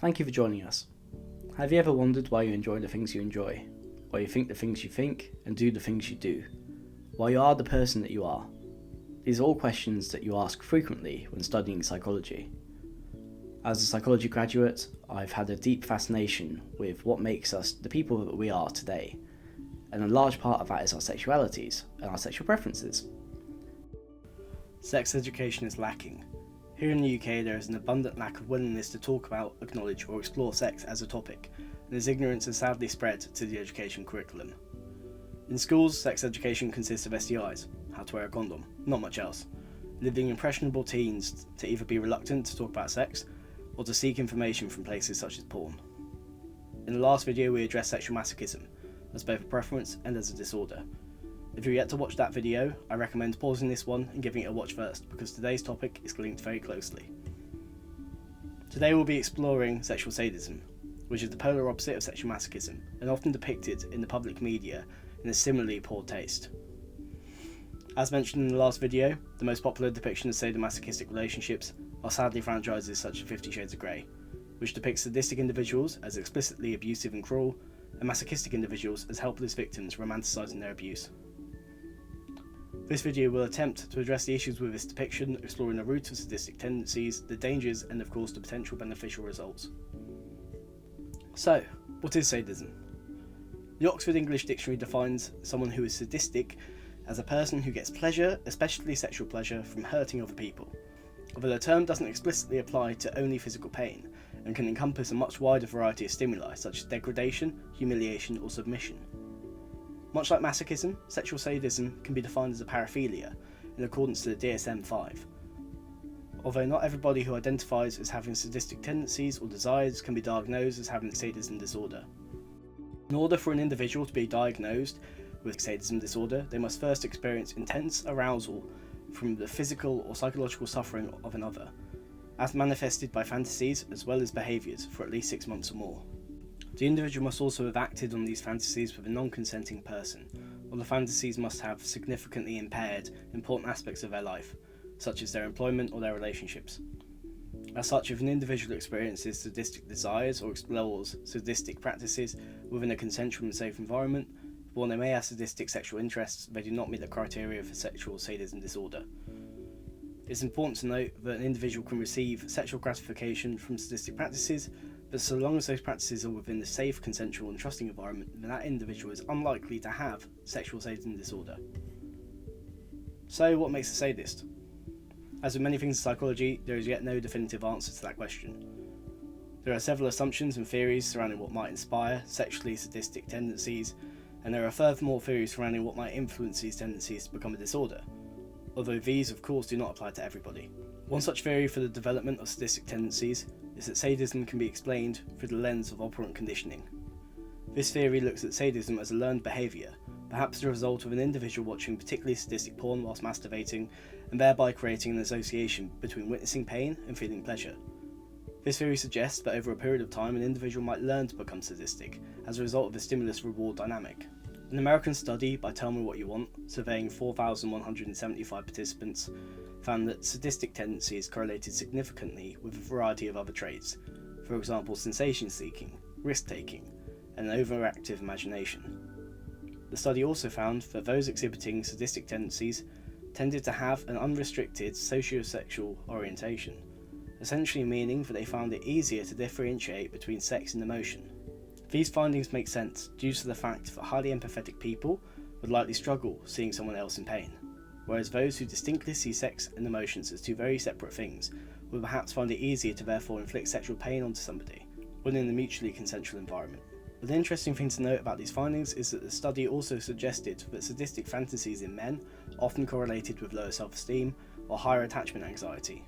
Thank you for joining us. Have you ever wondered why you enjoy the things you enjoy? Why you think the things you think and do the things you do? Why you are the person that you are? These are all questions that you ask frequently when studying psychology. As a psychology graduate, I've had a deep fascination with what makes us the people that we are today, and a large part of that is our sexualities and our sexual preferences. Sex education is lacking. Here in the UK, there is an abundant lack of willingness to talk about, acknowledge, or explore sex as a topic, and this ignorance has sadly spread to the education curriculum. In schools, sex education consists of STIs, how to wear a condom, not much else, leaving impressionable teens to either be reluctant to talk about sex, or to seek information from places such as porn. In the last video, we addressed sexual masochism, as both a preference and as a disorder. If you're yet to watch that video, I recommend pausing this one and giving it a watch first, because today's topic is linked very closely. Today we'll be exploring sexual sadism, which is the polar opposite of sexual masochism, and often depicted in the public media in a similarly poor taste. As mentioned in the last video, the most popular depiction of sadomasochistic relationships are sadly franchises such as 50 Shades of Grey, which depicts sadistic individuals as explicitly abusive and cruel, and masochistic individuals as helpless victims romanticising their abuse. This video will attempt to address the issues with this depiction, exploring the root of sadistic tendencies, the dangers, and of course the potential beneficial results. So, what is sadism? The Oxford English Dictionary defines someone who is sadistic as a person who gets pleasure, especially sexual pleasure, from hurting other people. Although the term doesn't explicitly apply to only physical pain, and can encompass a much wider variety of stimuli such as degradation, humiliation, or submission. Much like masochism, sexual sadism can be defined as a paraphilia in accordance to the DSM-5. Although not everybody who identifies as having sadistic tendencies or desires can be diagnosed as having sadism disorder. In order for an individual to be diagnosed with sadism disorder, they must first experience intense arousal from the physical or psychological suffering of another, as manifested by fantasies as well as behaviours for at least 6 months or more. The individual must also have acted on these fantasies with a non-consenting person, or the fantasies must have significantly impaired important aspects of their life, such as their employment or their relationships. As such, if an individual experiences sadistic desires or explores sadistic practices within a consensual and safe environment, while they may have sadistic sexual interests, they do not meet the criteria for sexual sadism disorder. It's important to note that an individual can receive sexual gratification from sadistic practices, but so long as those practices are within a safe, consensual and trusting environment, then that individual is unlikely to have sexual sadism disorder. So what makes a sadist? As with many things in psychology, there is yet no definitive answer to that question. There are several assumptions and theories surrounding what might inspire sexually sadistic tendencies, and there are furthermore theories surrounding what might influence these tendencies to become a disorder, although these of course do not apply to everybody. One such theory for the development of sadistic tendencies is that sadism can be explained through the lens of operant conditioning. This theory looks at sadism as a learned behaviour, perhaps the result of an individual watching particularly sadistic porn whilst masturbating, and thereby creating an association between witnessing pain and feeling pleasure. This theory suggests that over a period of time an individual might learn to become sadistic as a result of the stimulus-reward dynamic. An American study by Tell Me What You Want, surveying 4,175 participants, found that sadistic tendencies correlated significantly with a variety of other traits, for example sensation-seeking, risk-taking, and an overactive imagination. The study also found that those exhibiting sadistic tendencies tended to have an unrestricted socio-sexual orientation, essentially meaning that they found it easier to differentiate between sex and emotion. These findings make sense due to the fact that highly empathetic people would likely struggle seeing someone else in pain, whereas those who distinctly see sex and emotions as two very separate things would perhaps find it easier to therefore inflict sexual pain onto somebody, when in a mutually consensual environment. But the interesting thing to note about these findings is that the study also suggested that sadistic fantasies in men often correlated with lower self-esteem or higher attachment anxiety.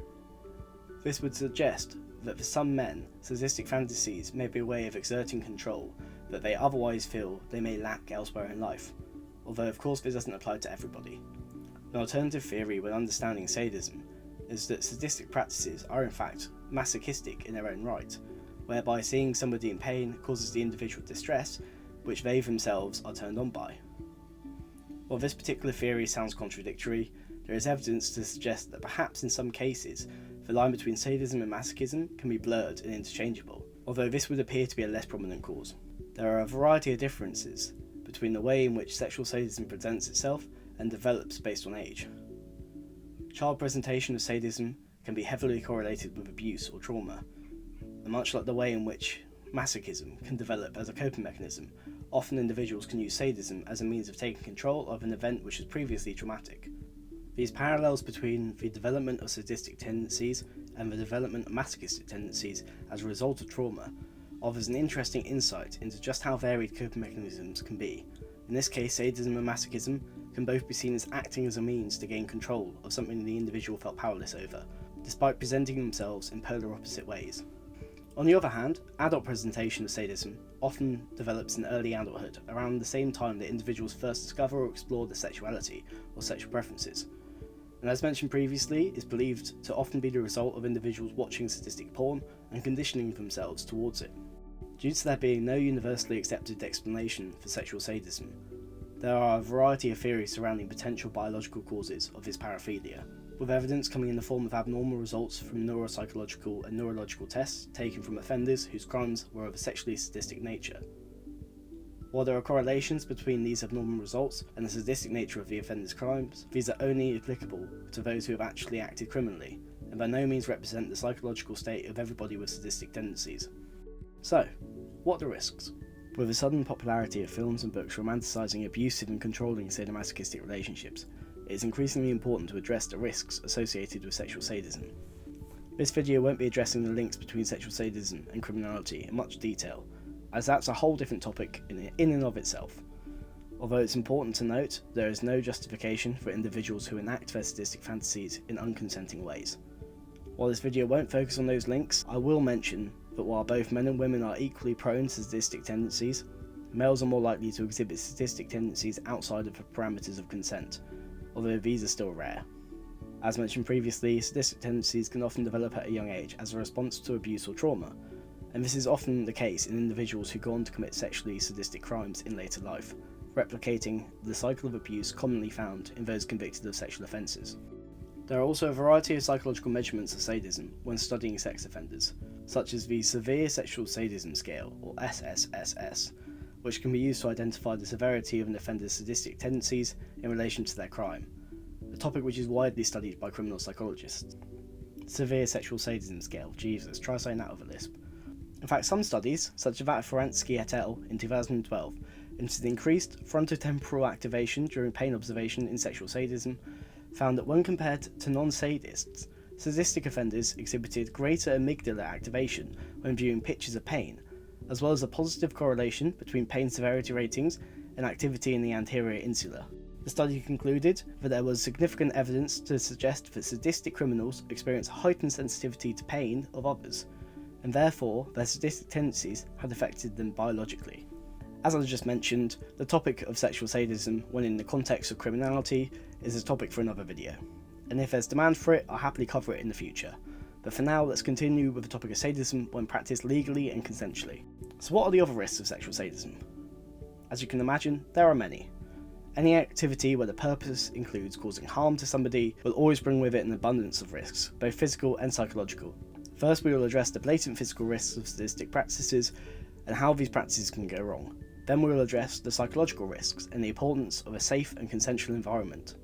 This would suggest that for some men, sadistic fantasies may be a way of exerting control that they otherwise feel they may lack elsewhere in life, although of course this doesn't apply to everybody. An alternative theory when understanding sadism is that sadistic practices are in fact masochistic in their own right, whereby seeing somebody in pain causes the individual distress, which they themselves are turned on by. While this particular theory sounds contradictory, there is evidence to suggest that perhaps in some cases, the line between sadism and masochism can be blurred and interchangeable. although this would appear to be a less prominent cause. There are a variety of differences between the way in which sexual sadism presents itself and develops based on age. Child presentation of sadism can be heavily correlated with abuse or trauma, and much like the way in which masochism can develop as a coping mechanism, often individuals can use sadism as a means of taking control of an event which was previously traumatic. These parallels between the development of sadistic tendencies and the development of masochistic tendencies as a result of trauma offers an interesting insight into just how varied coping mechanisms can be. In this case, sadism and masochism can both be seen as acting as a means to gain control of something the individual felt powerless over, despite presenting themselves in polar opposite ways. On the other hand, adult presentation of sadism often develops in early adulthood, around the same time that individuals first discover or explore their sexuality or sexual preferences, and as mentioned previously, is believed to often be the result of individuals watching sadistic porn and conditioning themselves towards it. Due to there being no universally accepted explanation for sexual sadism, there are a variety of theories surrounding potential biological causes of this paraphilia, with evidence coming in the form of abnormal results from neuropsychological and neurological tests taken from offenders whose crimes were of a sexually sadistic nature. While there are correlations between these abnormal results and the sadistic nature of the offender's crimes, these are only applicable to those who have actually acted criminally, and by no means represent the psychological state of everybody with sadistic tendencies. So, what are the risks? With the sudden popularity of films and books romanticising abusive and controlling sadomasochistic relationships, it is increasingly important to address the risks associated with sexual sadism. This video won't be addressing the links between sexual sadism and criminality in much detail, as that's a whole different topic in and of itself. Although it's important to note, there is no justification for individuals who enact their sadistic fantasies in unconsenting ways. While this video won't focus on those links, I will mention that while both men and women are equally prone to sadistic tendencies, males are more likely to exhibit sadistic tendencies outside of the parameters of consent, although these are still rare. As mentioned previously, sadistic tendencies can often develop at a young age as a response to abuse or trauma, and this is often the case in individuals who go on to commit sexually sadistic crimes in later life, replicating the cycle of abuse commonly found in those convicted of sexual offences. There are also a variety of psychological measurements of sadism when studying sex offenders, such as the Severe Sexual Sadism Scale, or SSSS, which can be used to identify the severity of an offender's sadistic tendencies in relation to their crime, a topic which is widely studied by criminal psychologists. Severe Sexual Sadism Scale, Jesus, try saying that with a lisp. In fact, some studies, such as that of Ferentsky et al. In 2012, into the increased frontotemporal activation during pain observation in sexual sadism, found that when compared to non-sadists, sadistic offenders exhibited greater amygdala activation when viewing pictures of pain, as well as a positive correlation between pain severity ratings and activity in the anterior insula. The study concluded that there was significant evidence to suggest that sadistic criminals experience heightened sensitivity to pain of others, and therefore their sadistic tendencies had affected them biologically. As I just mentioned, the topic of sexual sadism when in the context of criminality is a topic for another video, and if there's demand for it, I'll happily cover it in the future. But for now, let's continue with the topic of sadism when practiced legally and consensually. So what are the other risks of sexual sadism? As you can imagine, there are many. Any activity where the purpose includes causing harm to somebody will always bring with it an abundance of risks, both physical and psychological. First, we will address the blatant physical risks of sadistic practices and how these practices can go wrong. Then we will address the psychological risks and the importance of a safe and consensual environment.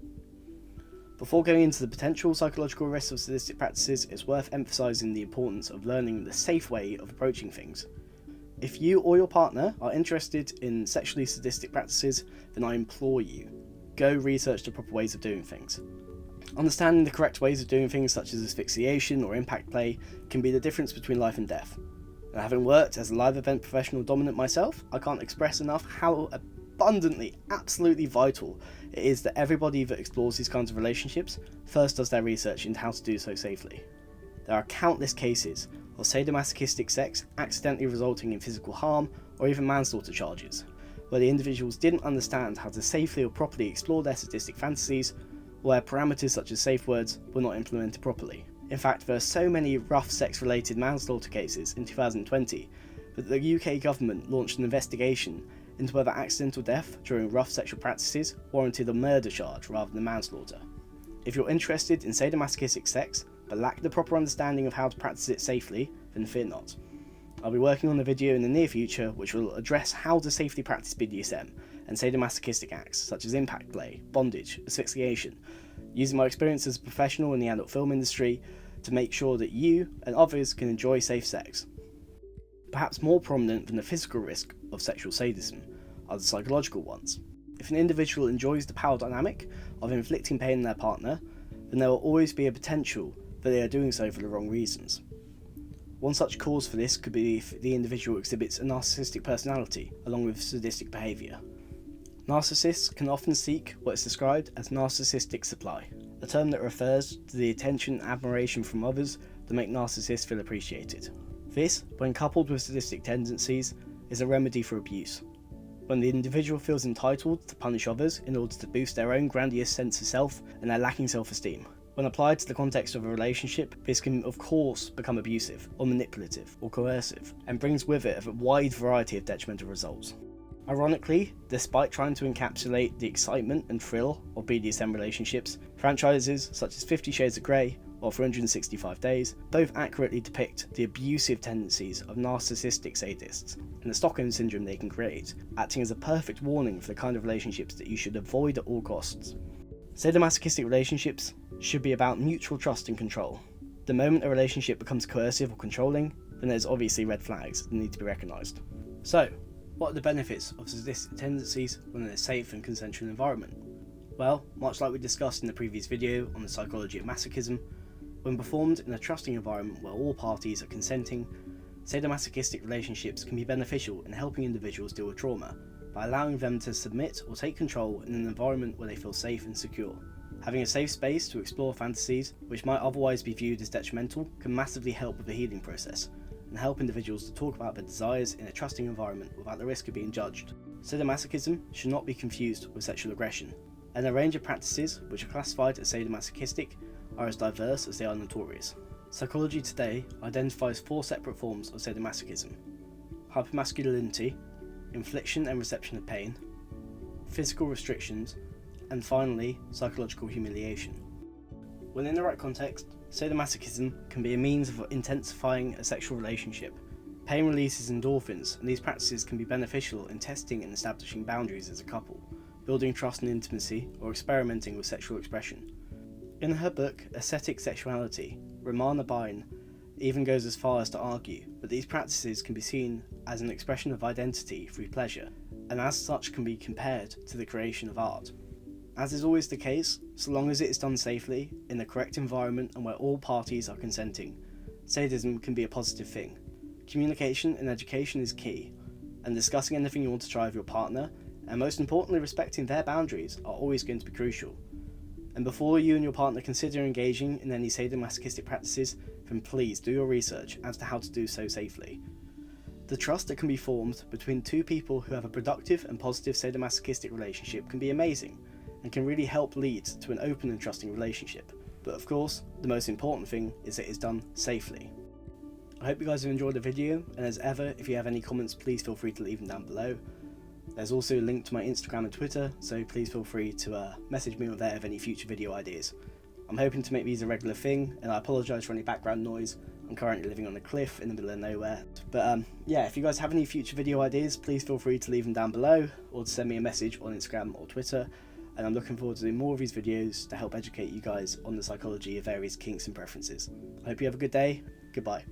Before going into the potential psychological risks of sadistic practices, it's worth emphasising the importance of learning the safe way of approaching things. If you or your partner are interested in sexually sadistic practices, then I implore you, go research the proper ways of doing things. Understanding the correct ways of doing things such as asphyxiation or impact play can be the difference between life and death. And having worked as a live event professional dominant myself, I can't express enough how abundantly, absolutely vital it is that everybody that explores these kinds of relationships first does their research into how to do so safely. There are countless cases of sadomasochistic sex accidentally resulting in physical harm or even manslaughter charges, where the individuals didn't understand how to safely or properly explore their sadistic fantasies, or where parameters such as safe words were not implemented properly. In fact, there are so many rough sex-related manslaughter cases in 2020 that the UK government launched an investigation into whether accidental death during rough sexual practices warranted a murder charge rather than manslaughter. If you're interested in sadomasochistic sex but lack the proper understanding of how to practice it safely, then fear not. I'll be working on a video in the near future which will address how to safely practice BDSM and sadomasochistic acts such as impact play, bondage, asphyxiation, using my experience as a professional in the adult film industry to make sure that you and others can enjoy safe sex. Perhaps more prominent than the physical risk of sexual sadism are the psychological ones. If an individual enjoys the power dynamic of inflicting pain on their partner, then there will always be a potential that they are doing so for the wrong reasons. One such cause for this could be if the individual exhibits a narcissistic personality along with sadistic behaviour. Narcissists can often seek what is described as narcissistic supply, a term that refers to the attention and admiration from others that make narcissists feel appreciated. This, when coupled with sadistic tendencies, is a remedy for abuse. When the individual feels entitled to punish others in order to boost their own grandiose sense of self and their lacking self-esteem. When applied to the context of a relationship, this can of course become abusive, or manipulative, or coercive, and brings with it a wide variety of detrimental results. Ironically, despite trying to encapsulate the excitement and thrill of BDSM relationships, franchises such as 50 Shades of Grey or 365 Days both accurately depict the abusive tendencies of narcissistic sadists and the Stockholm syndrome they can create, acting as a perfect warning for the kind of relationships that you should avoid at all costs. Sadomasochistic relationships should be about mutual trust and control. The moment a relationship becomes coercive or controlling, then there's obviously red flags that need to be recognised. So, what are the benefits of sadistic tendencies when in a safe and consensual environment? Well, much like we discussed in the previous video on the psychology of masochism, when performed in a trusting environment where all parties are consenting, sadomasochistic relationships can be beneficial in helping individuals deal with trauma by allowing them to submit or take control in an environment where they feel safe and secure. Having a safe space to explore fantasies which might otherwise be viewed as detrimental can massively help with the healing process and help individuals to talk about their desires in a trusting environment without the risk of being judged. Sadomasochism should not be confused with sexual aggression, and a range of practices which are classified as sadomasochistic are as diverse as they are notorious. Psychology Today identifies 4 separate forms of sadomasochism: hypermasculinity, infliction and reception of pain, physical restrictions, and finally, psychological humiliation. When in the right context, sadomasochism can be a means of intensifying a sexual relationship. Pain releases endorphins, and these practices can be beneficial in testing and establishing boundaries as a couple, building trust and intimacy, or experimenting with sexual expression. In her book, Aesthetic Sexuality, Romana Bine even goes as far as to argue that these practices can be seen as an expression of identity through pleasure, and as such can be compared to the creation of art. As is always the case, so long as it is done safely, in the correct environment and where all parties are consenting, sadism can be a positive thing. Communication and education is key, and discussing anything you want to try with your partner, and most importantly respecting their boundaries, are always going to be crucial. And before you and your partner consider engaging in any sadomasochistic practices, then please do your research as to how to do so safely. The trust that can be formed between two people who have a productive and positive sadomasochistic relationship can be amazing, and can really help lead to an open and trusting relationship. But of course, the most important thing is that it's done safely. I hope you guys have enjoyed the video, and as ever, if you have any comments, please feel free to leave them down below. There's also a link to my Instagram and Twitter, so please feel free to message me on there with any future video ideas. I'm hoping to make these a regular thing, and I apologise for any background noise. I'm currently living on a cliff in the middle of nowhere. But yeah, if you guys have any future video ideas, please feel free to leave them down below, or to send me a message on Instagram or Twitter. And I'm looking forward to doing more of these videos to help educate you guys on the psychology of various kinks and preferences. I hope you have a good day. Goodbye.